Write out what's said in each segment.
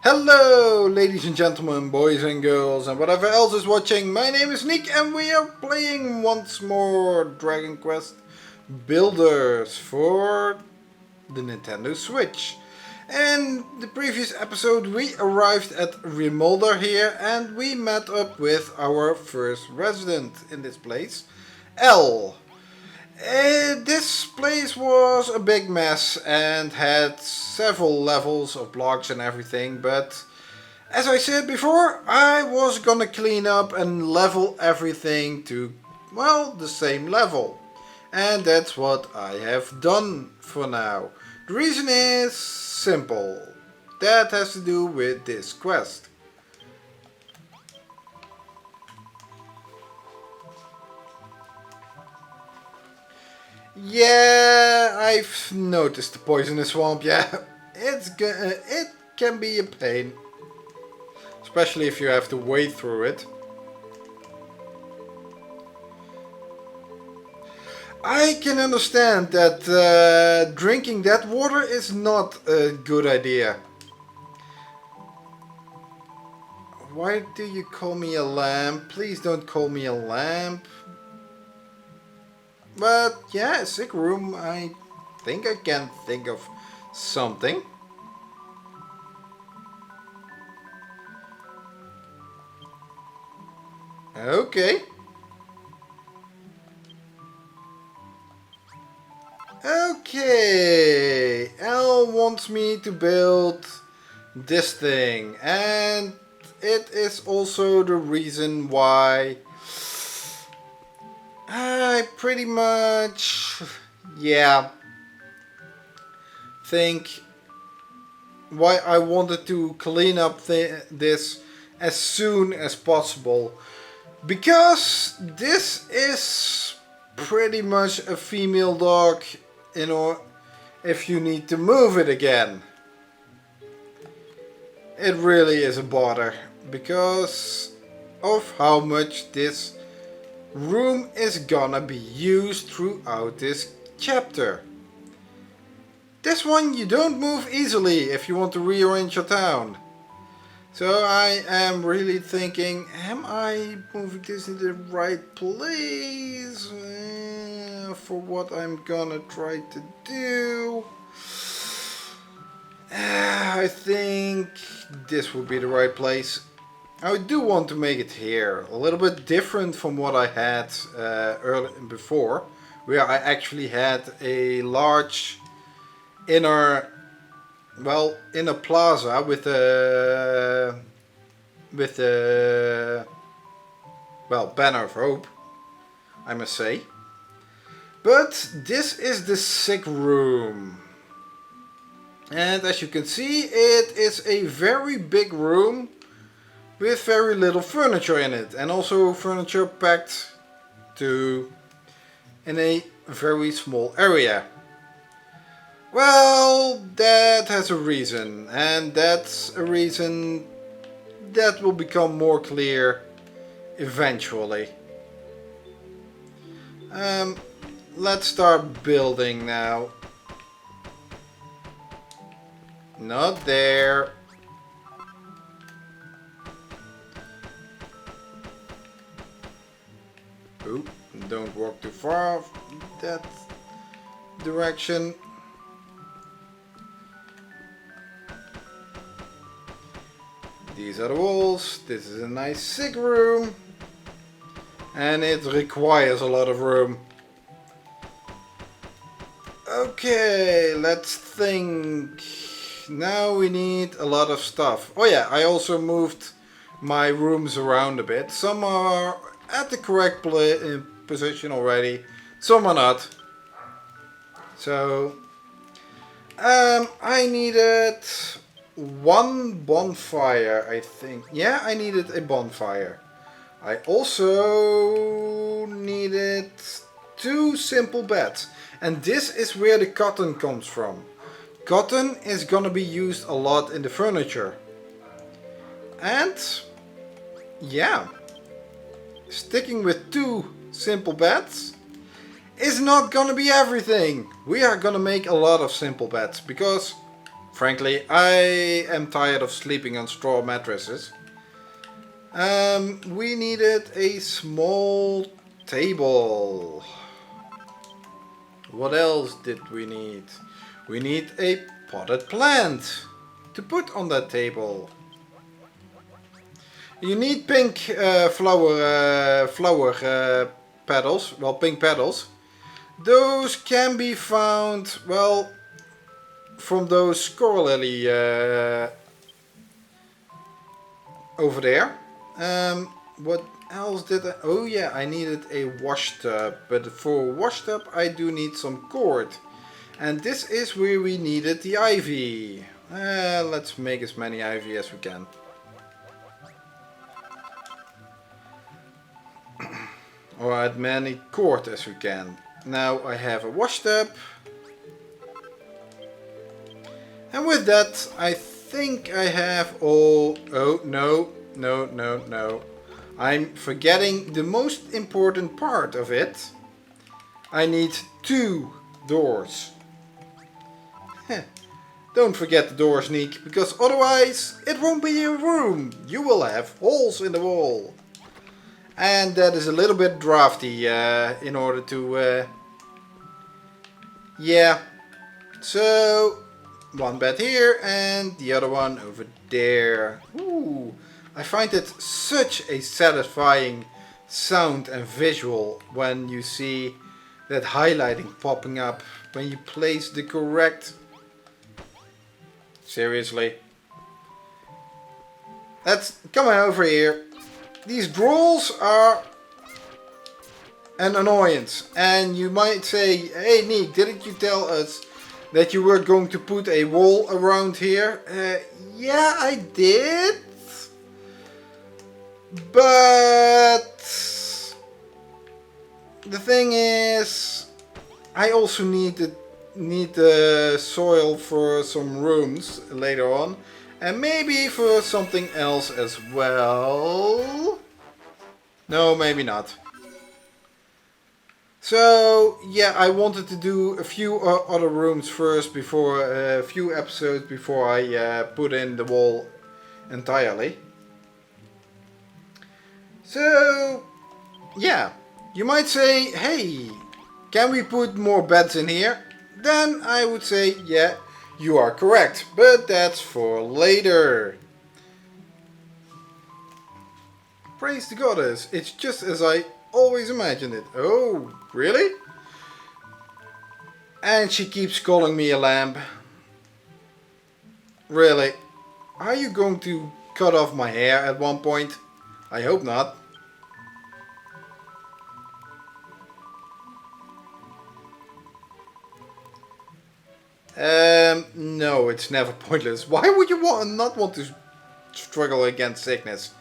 Hello ladies and gentlemen, boys and girls and whatever else is watching. My name is Nick and we are playing once more Dragon Quest Builders for the Nintendo Switch. In the previous episode we arrived at Rimuldar here and we met up with our first resident in this place, Elle. This place was a big mess and had several levels of blocks and everything, but as I said before, I was gonna clean up and level everything to, well, the same level. And that's what I have done for now. The reason is simple. That has to do with this quest. Yeah, I've noticed the poisonous swamp. Yeah, it can be a pain, especially if you have to wade through it. I can understand that drinking that water is not a good idea. Why do you call me a lamp? Please don't call me a lamp. But yeah, Sickroom, I think I can think of something. Okay. Okay. Elle wants me to build this thing, and it is also the reason why I pretty much, yeah, think why I wanted to clean up this as soon as possible. Because this is pretty much a female dog, you know, if you need to move it again. It really is a bother because of how much this room is gonna be used throughout this chapter. This one you don't move easily if you want to rearrange your town. So I am really thinking, am I moving this in the right place for what I'm gonna try to do? I think this would be the right place. I do want to make it here, a little bit different from what I had earlier before, where I actually had a large inner plaza with a banner of hope, I must say. But this is the Sickroom. And as you can see, it is a very big room with very little furniture in it, and also furniture packed in a very small area. Well, that has a reason, and that's a reason that will become more clear eventually. Let's start building now. Not there. Oop, don't walk too far that direction. These are the walls. This is a nice sick room. And it requires a lot of room. Okay, let's think. Now we need a lot of stuff. Oh yeah, I also moved my rooms around a bit. Some are at the correct position already. Some are not. So, I needed one bonfire, I think. Yeah, I needed a bonfire. I also needed 2 simple beds. And this is where the cotton comes from. Cotton is gonna be used a lot in the furniture. And yeah, sticking with 2 simple beds is not gonna be everything. We are gonna make a lot of simple beds because frankly I am tired of sleeping on straw mattresses. We needed a small table. What else did we need? We need a potted plant to put on that table. You need pink flower petals, well, pink petals. Those can be found, well, from those coral lily over there. What else did I... Oh yeah, I needed a washtub. But for a washtub I do need some cord. And this is where we needed the ivy. Let's make as many ivy as we can. Or as many cord as we can. Now I have a washtub. And with that I think I have all... Oh no. I'm forgetting the most important part of it. I need 2 doors. Don't forget the doors, Nick, because otherwise it won't be a room. You will have holes in the wall. And that is a little bit drafty in order to... yeah. So, 1 bed here and the other one over there. Ooh. I find it such a satisfying sound and visual when you see that highlighting popping up when you place the correct... Seriously. Come on over here. These drawers are an annoyance. And you might say, hey Nick, didn't you tell us that you were going to put a wall around here? Yeah, I did. But the thing is, I also need the soil for some rooms later on, and maybe for something else as well. No, maybe not. So yeah, I wanted to do a few other rooms first before a few episodes before I put in the wall entirely. So, yeah, you might say, hey, can we put more beds in here? Then I would say, yeah, you are correct, but that's for later. Praise the goddess, it's just as I always imagined it. Oh, really? And she keeps calling me a lamb. Really? Are you going to cut off my hair at one point? I hope not. No, it's never pointless. Why would you not want to struggle against sickness?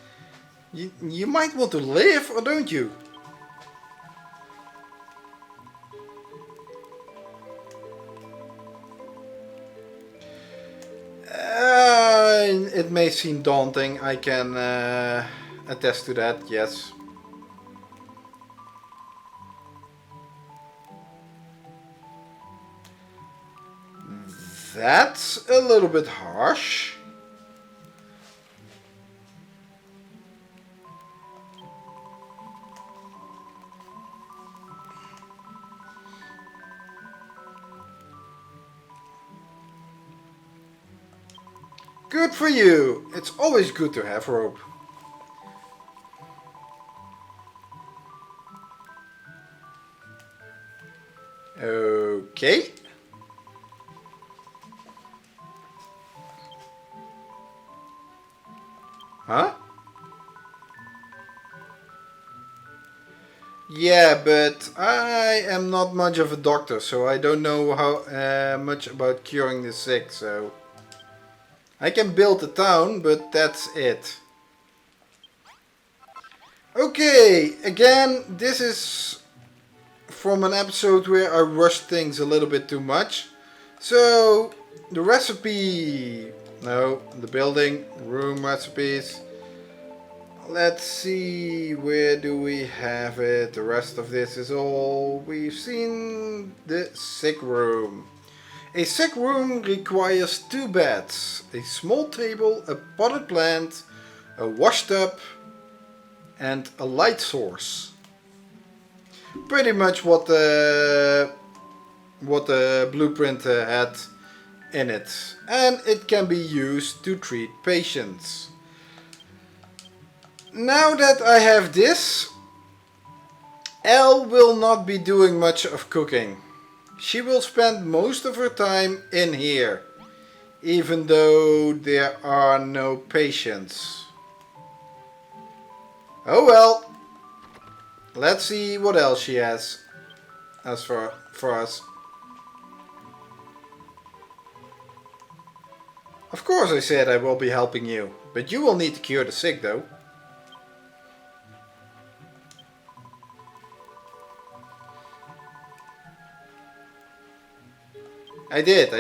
You might want to live, or don't you? It may seem daunting, I can attest to that, yes. that's a little bit harsh. Good for you. It's always good to have rope. Okay. Huh? Yeah, but I am not much of a doctor, so I don't know how much about curing the sick, so... I can build a town, but that's it. Okay, again, this is from an episode where I rushed things a little bit too much. So, the recipe... No, the building, room recipes... Let's see, where do we have it? The rest of this is all we've seen. The sick room. A sick room requires 2 beds, a small table, a potted plant, a washtub, and a light source. Pretty much what the blueprint had in it, and it can be used to treat patients. Now that I have this, Elle will not be doing much of cooking. She will spend most of her time in here, even though there are no patients. Oh well, let's see what else she has as for us. Of course I said I will be helping you, but you will need to cure the sick though. I did.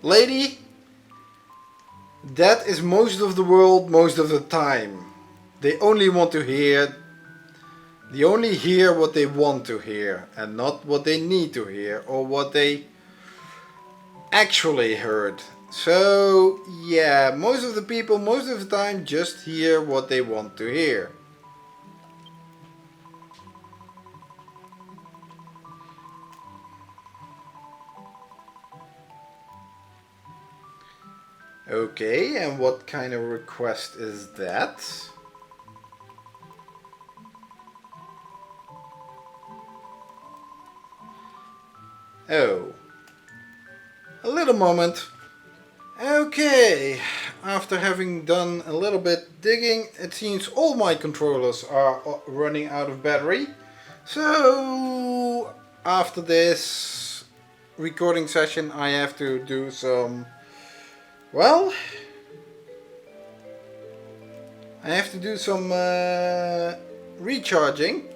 Lady, that is most of the world most of the time. They only hear what they want to hear and not what they need to hear or what they actually heard. So, yeah, most of the people, most of the time, just hear what they want to hear. Okay, and what kind of request is that? Oh. A little moment. Okay, after having done a little bit digging, it seems all my controllers are running out of battery. So, after this recording session, I have to do some, well, I have to do some recharging.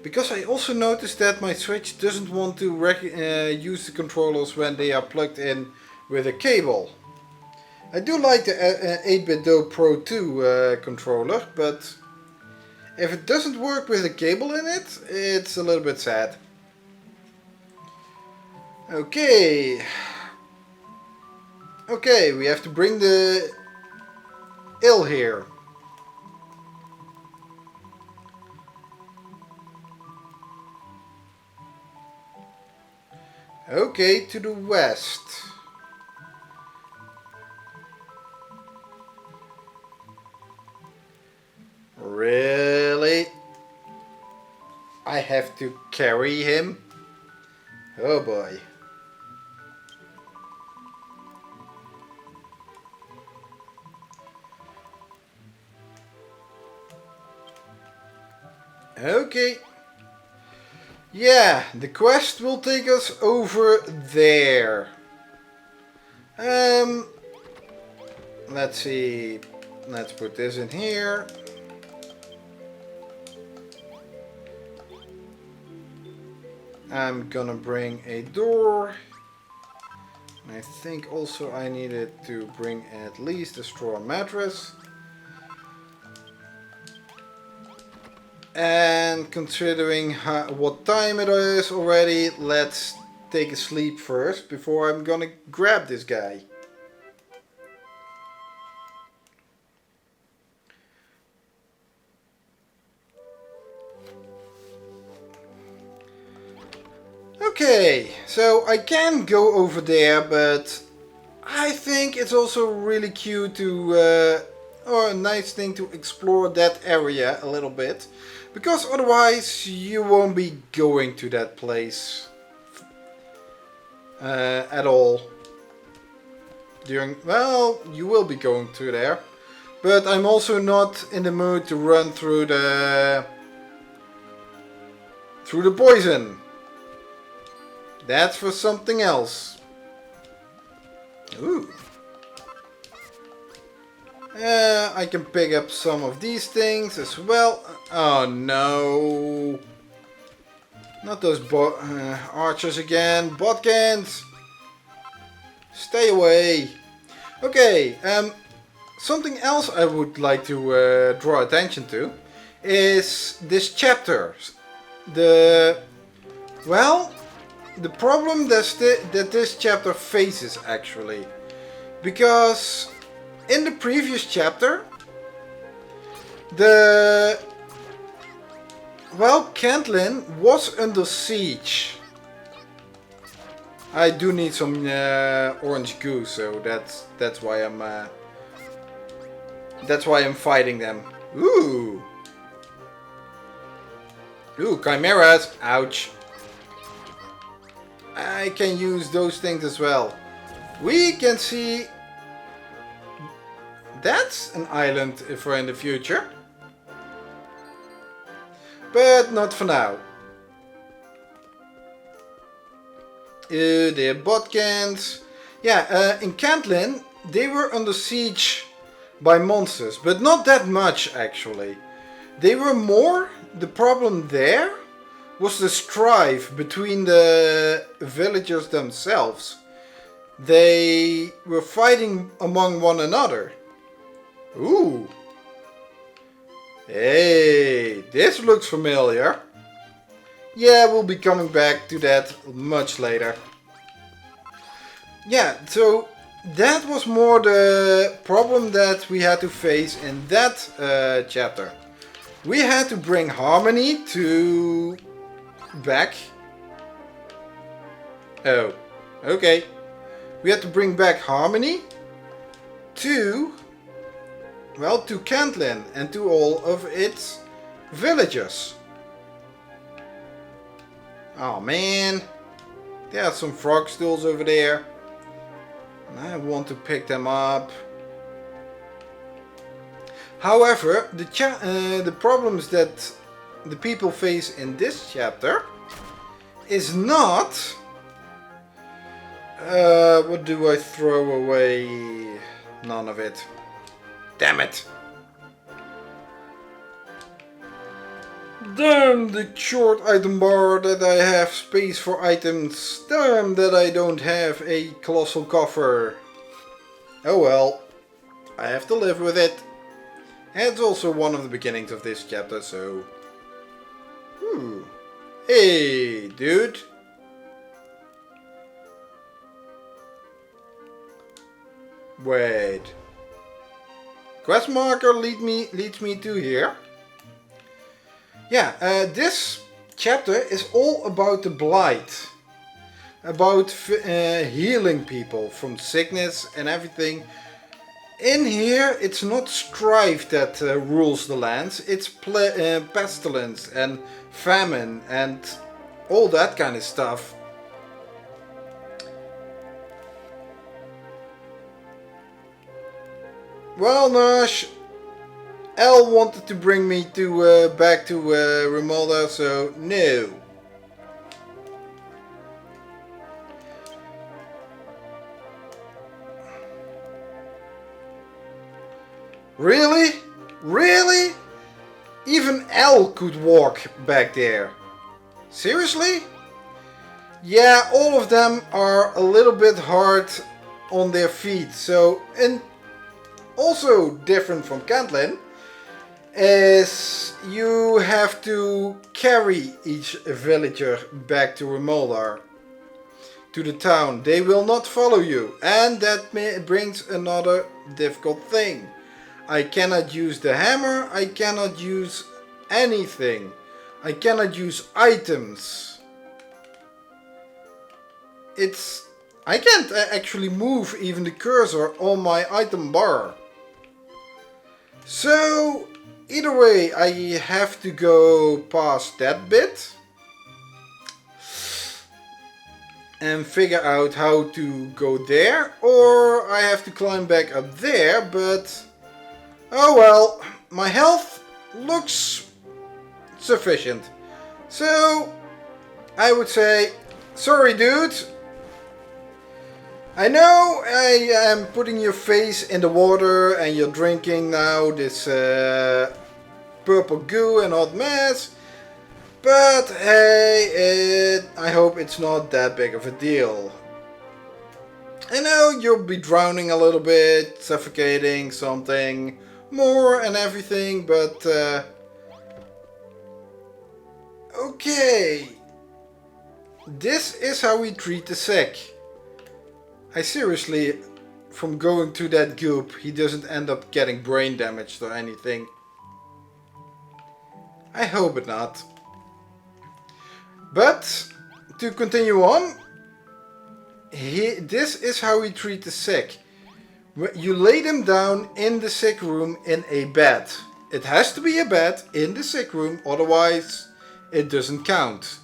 Because I also noticed that my Switch doesn't want to use the controllers when they are plugged in with a cable. I do like the 8BitDo Pro 2 controller, but if it doesn't work with a cable in it, it's a little bit sad. Okay. Okay, we have to bring the ill here. Okay, to the west. Really? I have to carry him? Oh boy. Okay. Yeah, the quest will take us over there. Let's see. Let's put this in here. I'm gonna bring a door. I think also I needed to bring at least a straw mattress. And considering what time it is already, let's take a sleep first before I'm gonna grab this guy. Okay, so I can go over there, but I think it's also really cute to, or a nice thing to explore that area a little bit. Because otherwise you won't be going to that place at all. Well, you will be going to there. But I'm also not in the mood to run through the poison. That's for something else. Ooh. I can pick up some of these things as well. Oh no. Not those archers again. Botkins. Stay away. Okay. Something else I would like to draw attention to is this chapter. The problem that this chapter faces actually. Because in the previous chapter, Cantlin was under siege. I do need some orange goo, so that's why I'm fighting them. Ooh, chimeras! Ouch! I can use those things as well. We can see. That's an island for in the future. But not for now. The Botkins. Yeah, in Cantlin they were under siege by monsters, but not that much actually. They were more, the problem there was the strife between the villagers themselves. They were fighting among one another. Ooh. Hey, this looks familiar. Yeah, we'll be coming back to that much later. Yeah, so that was more the problem that we had to face in that chapter. We had to bring Harmony back. Oh, okay. We had to bring back Harmony to Cantlin and to all of its villagers. Oh man, there are some frog stools over there. And I want to pick them up. However, the problems that the people face in this chapter is not... what do I throw away? None of it. Damn it! Damn the short item bar that I have space for items. Damn that I don't have a colossal coffer. Oh well, I have to live with it. And it's also one of the beginnings of this chapter, so... Hey, dude. Wait. Quest marker leads me to here. Yeah, this chapter is all about the blight. About healing people from sickness and everything. In here, it's not strife that rules the lands. It's pestilence and famine and all that kind of stuff. Well, Nash, Elle wanted to bring me back to Rimuldar, so no. Really? Really? Even Elle could walk back there. Seriously? Yeah, all of them are a little bit hard on their feet, so... And also different from Cantlin. is you have to carry each villager back to Rimuldar, to the town. They will not follow you, and that brings another difficult thing. I cannot use the hammer, I cannot use anything. I cannot use items. I can't actually move even the cursor on my item bar. So either way, I have to go past that bit and figure out how to go there, or I have to climb back up there, but oh well, my health looks sufficient. So I would say, sorry dude, I know I am putting your face in the water and you're drinking now this purple goo and hot mess, but hey, I hope it's not that big of a deal. I know you'll be drowning a little bit, suffocating, something more and everything, but okay. This is how we treat the sick. I seriously, from going to that goop, he doesn't end up getting brain damaged or anything. I hope it not. But, to continue on, this is how we treat the sick. You lay them down in the sick room in a bed. It has to be a bed in the sick room, otherwise it doesn't count.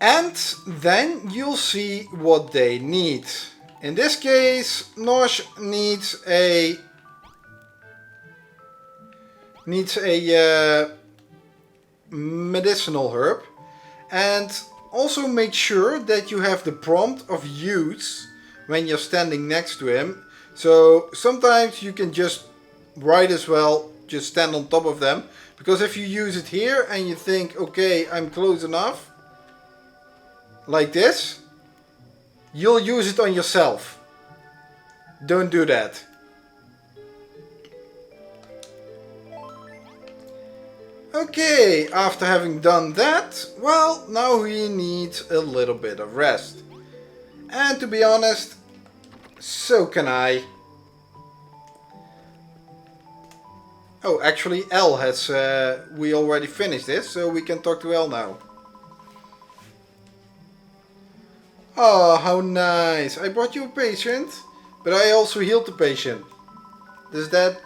And then you'll see what they need. In this case, Nosh needs a medicinal herb, and also make sure that you have the prompt of use when you're standing next to him. So sometimes you can just right as well just stand on top of them, because if you use it here and you think, okay, I'm close enough, like this, you'll use it on yourself. Don't do that. Okay, after having done that, well, now we need a little bit of rest. And to be honest, so can I. Oh, actually Elle has, we already finished this, so we can talk to Elle now. Oh, how nice. I brought you a patient, but I also healed the patient. Does that...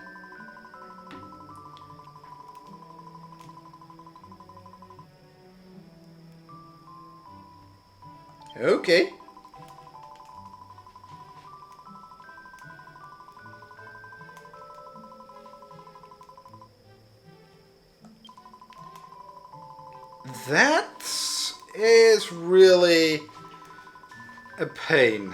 Okay. That is really a pain.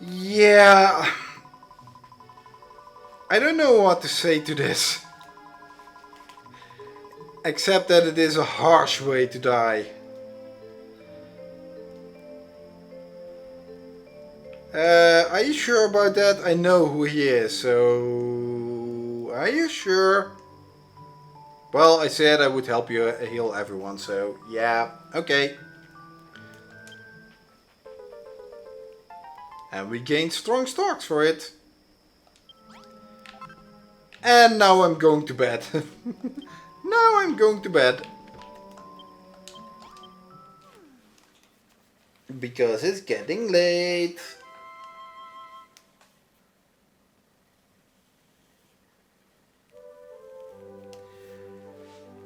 Yeah, I don't know what to say to this, except that it is a harsh way to die. Are you sure about that? I know who he is, so... Are you sure? Well, I said I would help you heal everyone, so yeah, okay. And we gained strong stocks for it. And now I'm going to bed. Now I'm going to bed. Because it's getting late.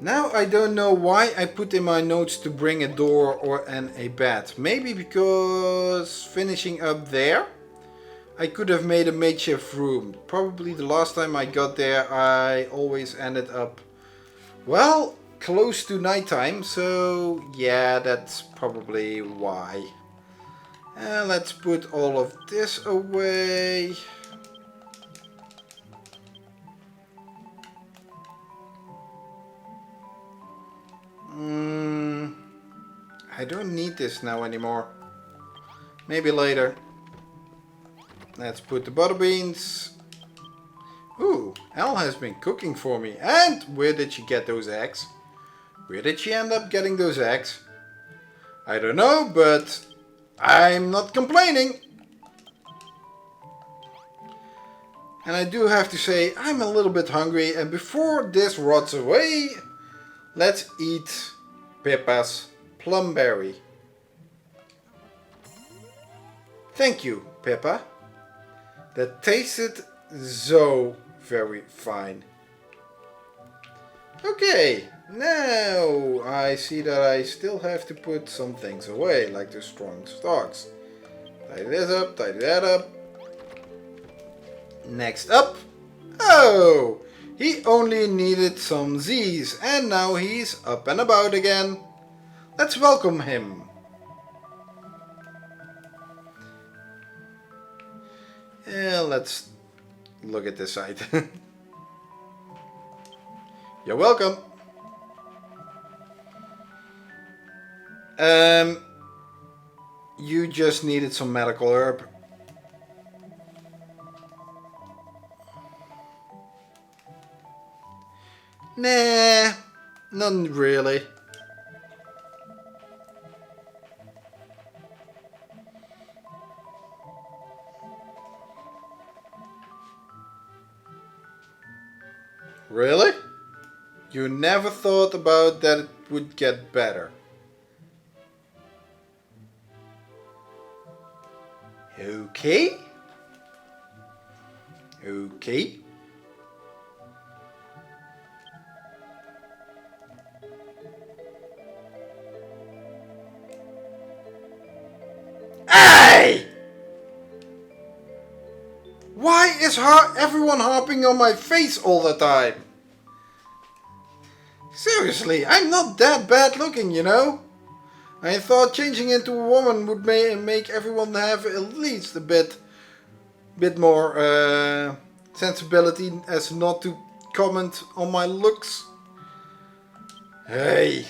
Now I don't know why I put in my notes to bring a door or a bed. Maybe because finishing up there, I could have made a makeshift room. Probably the last time I got there I always ended up, well, close to nighttime. So yeah, that's probably why. And let's put all of this away. I don't need this now anymore. Maybe later. Let's put the butter beans. Ooh, Elle has been cooking for me. And where did she get those eggs? Where did she end up getting those eggs? I don't know, but I'm not complaining. And I do have to say, I'm a little bit hungry. And before this rots away, let's eat Pippa's plumberry. Thank you, Pippa. That tasted so very fine. Okay, now I see that I still have to put some things away, like the strong stalks. Tidy this up, tidy that up. Next up. Oh, he only needed some Z's and now he's up and about again. Let's welcome him. Yeah, let's look at this side. You're welcome. You just needed some medical herb. Nah, none really. Really? You never thought about that it would get better? Okay. Okay. Hey! Why is everyone harping on my face all the time? Seriously, I'm not that bad looking, you know? I thought changing into a woman would make everyone have at least a bit more sensibility as not to comment on my looks. Hey.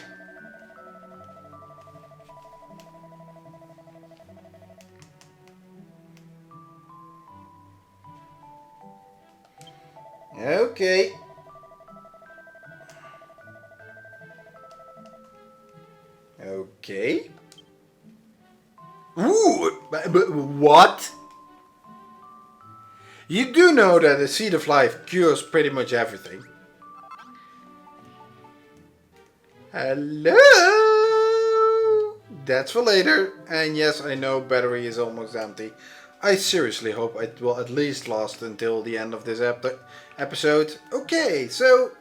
Okay. Okay. Ooh, but what? You do know that a seed of life cures pretty much everything. Hello? That's for later. And yes, I know battery is almost empty. I seriously hope it will at least last until the end of this episode. Okay, so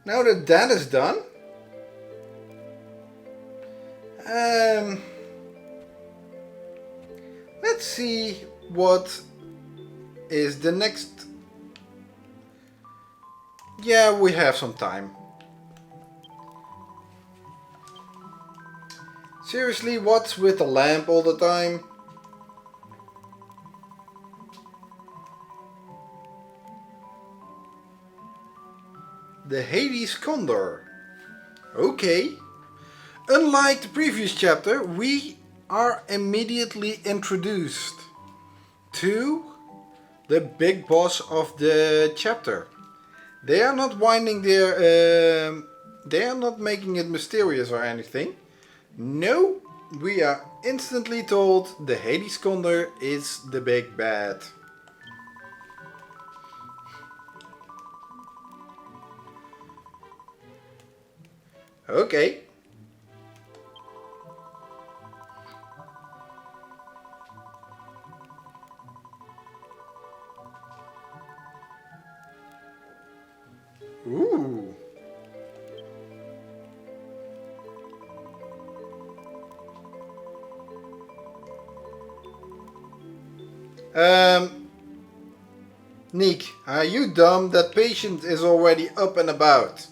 now that that is done, let's see what is the next. Yeah, we have some time. Seriously, what's with the lamp all the time? The Hades Condor. Okay. Unlike the previous chapter, we are immediately introduced to the big boss of the chapter. They are not winding their... they are not making it mysterious or anything. No, we are instantly told the Hades Condor is the big bad. Okay. Ooh. Nick, are you dumb? That patient is already up and about.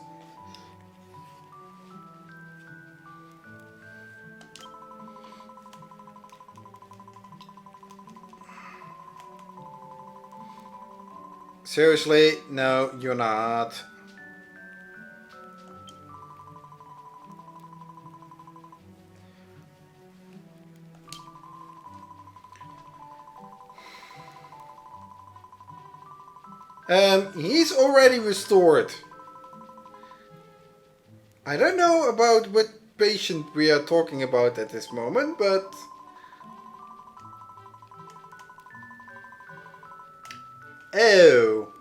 Seriously? No, you're not. He's already restored. I don't know about what patient we are talking about at this moment, but... Oh,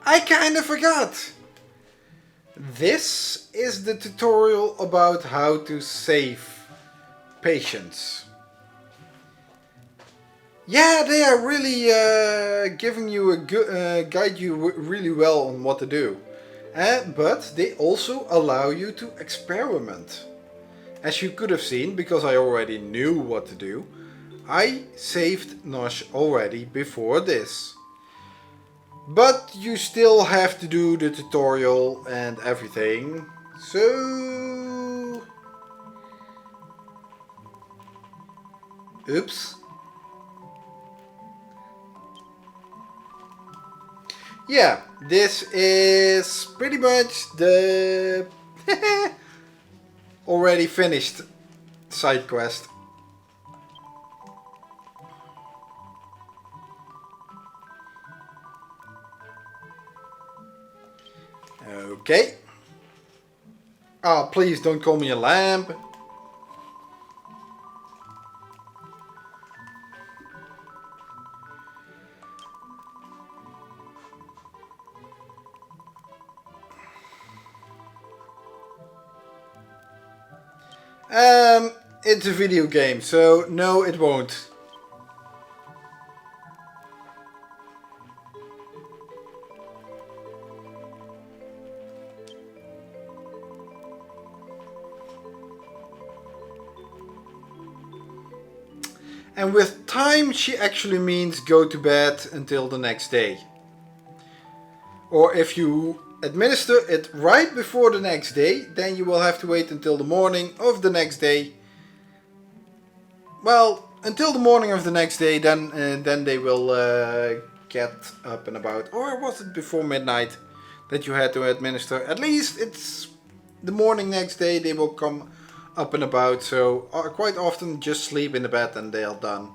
I kinda forgot. This is the tutorial about how to save patients. Yeah, they are really giving you a good, guide you really well on what to do. But they also allow you to experiment. As you could have seen, because I already knew what to do, I saved Nosh already before this. But you still have to do the tutorial and everything. So... Oops. Yeah, this is pretty much the already finished side quest. Okay. Ah, please don't call me a lamb. It's a video game, so no, it won't. And with time, she actually means go to bed until the next day. Or if you administer it right before the next day, then you will have to wait until the morning of the next day. Well, until the morning of the next day, then they will get up and about. Or was it before midnight that you had to administer? At least it's the morning next day they will come up and about. So quite often just sleep in the bed and they are done.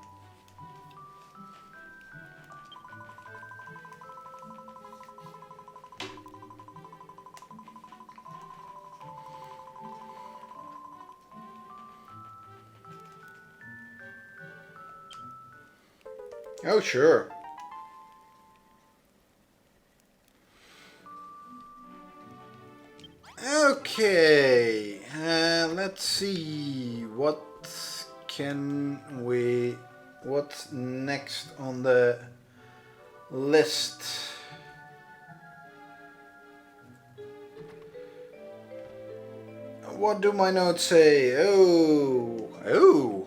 Oh, sure. Okay, let's see what's next on the list. What do my notes say? Oh.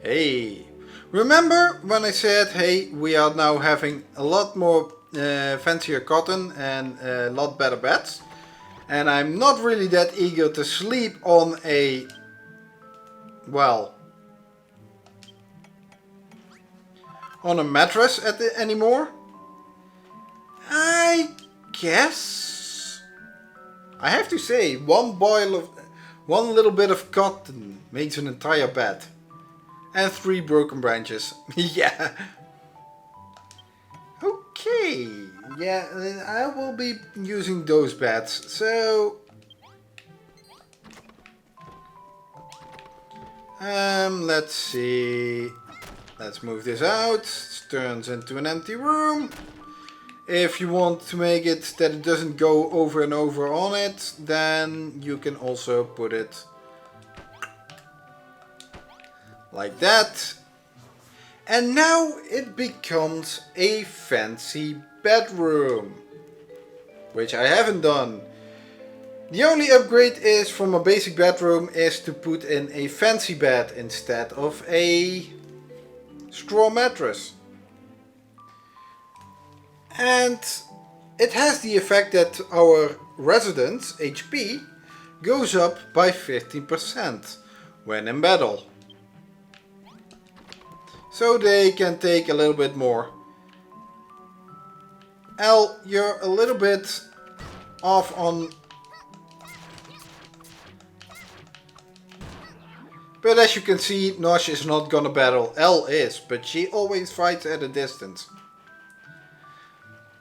Hey. Remember when I said, hey, we are now having a lot more fancier cotton and a lot better beds? And I'm not really that eager to sleep on a, well, on a mattress anymore? I guess. I have to say, one little bit of cotton makes an entire bed. And 3 broken branches. Yeah. Okay. Yeah, I will be using those beds. So... let's see. Let's move this out. It turns into an empty room. If you want to make it that it doesn't go over and over on it, then you can also put it like that. And now it becomes a fancy bedroom, which I haven't done. The only upgrade is from a basic bedroom is to put in a fancy bed instead of a straw mattress. And it has the effect that our residents' HP goes up by 15% when in battle. So they can take a little bit more. L, you're a little bit off on... But as you can see, Nosh is not gonna battle. L is, but she always fights at a distance.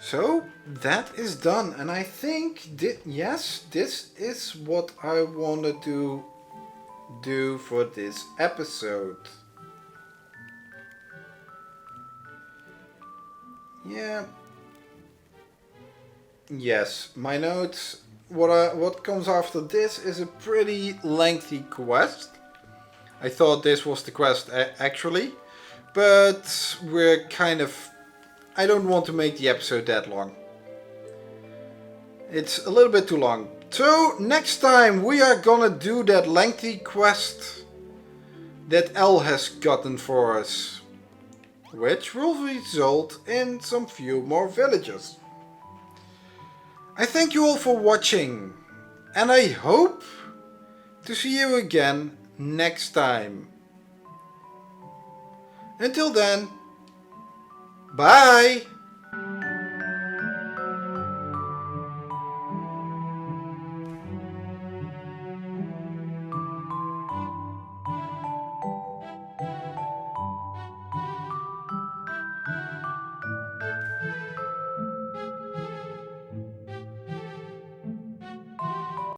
So that is done, and I think yes, this is what I wanted to do for this episode. Yeah. Yes, my notes. What comes after this is a pretty lengthy quest. I thought this was the quest actually, but we're kind of. I don't want to make the episode that long. It's a little bit too long. So next time we are gonna do that lengthy quest that Elle has gotten for us, which will result in some few more villages. I thank you all for watching, and I hope to see you again next time. Until then, bye!